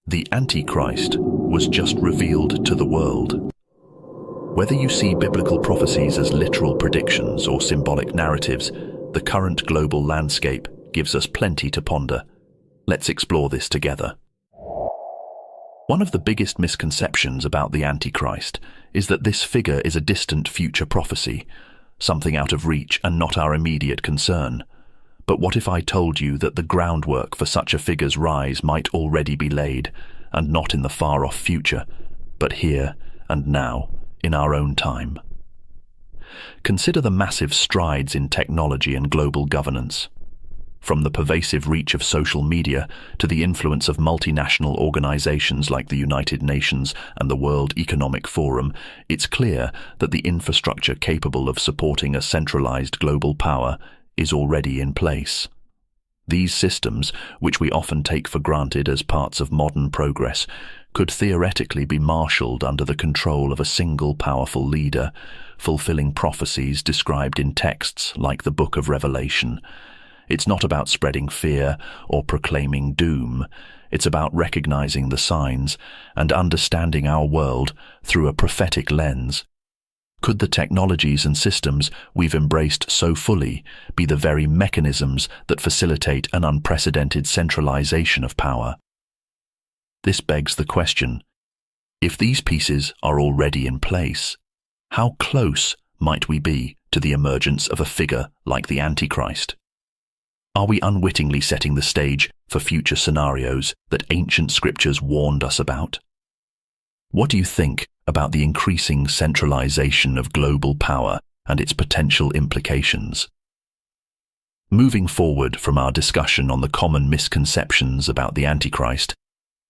The Antichrist was just revealed to the world. Whether you see biblical prophecies as literal predictions or symbolic narratives, the current global landscape gives us plenty to ponder. Let's explore this together. One of the biggest misconceptions about the Antichrist is that this figure is a distant future prophecy, something out of reach and not our immediate concern. But what if I told you that the groundwork for such a figure's rise might already be laid, and not in the far-off future, but here and now, in our own time? Consider the massive strides in technology and global governance. From the pervasive reach of social media to the influence of multinational organizations like the United Nations and the World Economic Forum, it's clear that the infrastructure capable of supporting a centralized global power is already in place. These systems, which we often take for granted as parts of modern progress, could theoretically be marshaled under the control of a single powerful leader, fulfilling prophecies described in texts like the Book of Revelation. It's not about spreading fear or proclaiming doom. It's about recognizing the signs and understanding our world through a prophetic lens. Could the technologies and systems we've embraced so fully be the very mechanisms that facilitate an unprecedented centralization of power? This begs the question, if these pieces are already in place, how close might we be to the emergence of a figure like the Antichrist? Are we unwittingly setting the stage for future scenarios that ancient scriptures warned us about? What do you think about the increasing centralization of global power and its potential implications? Moving forward from our discussion on the common misconceptions about the Antichrist,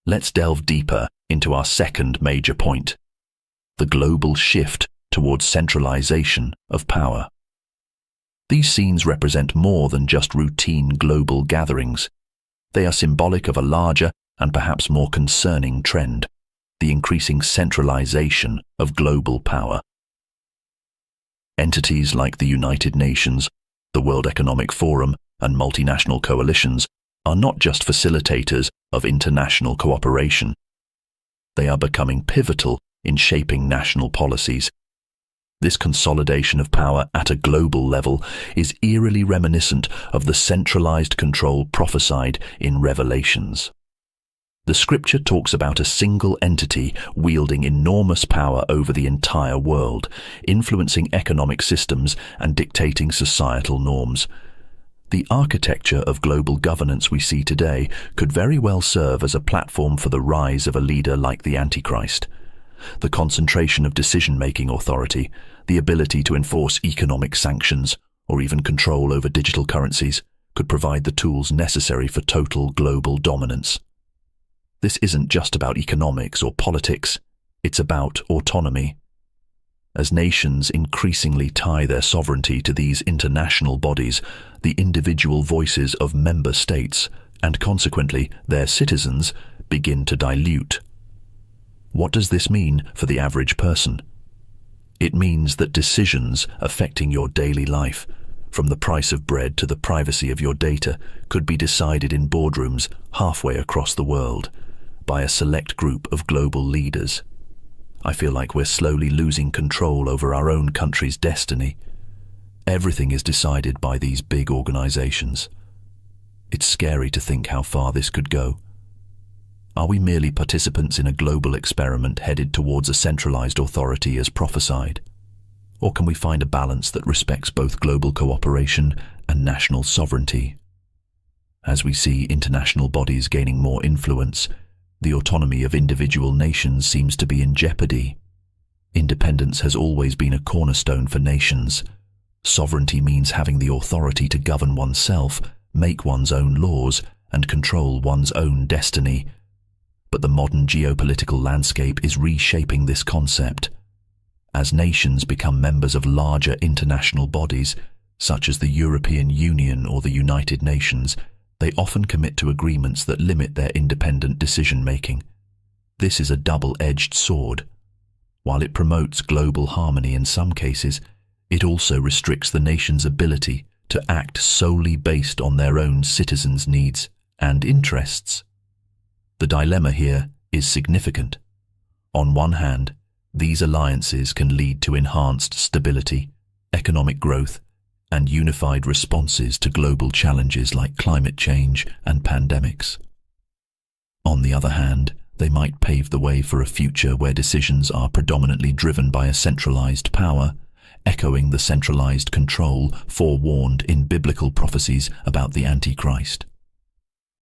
let's delve deeper into our second major point: the global shift towards centralization of power. These scenes represent more than just routine global gatherings. They are symbolic of a larger and perhaps more concerning trend: the increasing centralization of global power. Entities like the United Nations, the World Economic Forum, and multinational coalitions are not just facilitators of international cooperation. They are becoming pivotal in shaping national policies. This consolidation of power at a global level is eerily reminiscent of the centralized control prophesied in Revelations. The scripture talks about a single entity wielding enormous power over the entire world, influencing economic systems and dictating societal norms. The architecture of global governance we see today could very well serve as a platform for the rise of a leader like the Antichrist. The concentration of decision-making authority, the ability to enforce economic sanctions, or even control over digital currencies, could provide the tools necessary for total global dominance. This isn't just about economics or politics, it's about autonomy. As nations increasingly tie their sovereignty to these international bodies, the individual voices of member states, and consequently their citizens, begin to dilute. What does this mean for the average person? It means that decisions affecting your daily life, from the price of bread to the privacy of your data, could be decided in boardrooms halfway across the world by a select group of global leaders. I feel like we're slowly losing control over our own country's destiny. Everything is decided by these big organizations. It's scary to think how far this could go. Are we merely participants in a global experiment headed towards a centralized authority as prophesied? Or can we find a balance that respects both global cooperation and national sovereignty? As we see international bodies gaining more influence, the autonomy of individual nations seems to be in jeopardy. Independence has always been a cornerstone for nations. Sovereignty means having the authority to govern oneself, make one's own laws, and control one's own destiny. But the modern geopolitical landscape is reshaping this concept. As nations become members of larger international bodies, such as the European Union or the United Nations, they often commit to agreements that limit their independent decision-making. This is a double-edged sword. While it promotes global harmony in some cases, it also restricts the nation's ability to act solely based on their own citizens' needs and interests. The dilemma here is significant. On one hand, these alliances can lead to enhanced stability, economic growth, and unified responses to global challenges like climate change and pandemics. On the other hand, they might pave the way for a future where decisions are predominantly driven by a centralized power, echoing the centralized control forewarned in biblical prophecies about the Antichrist.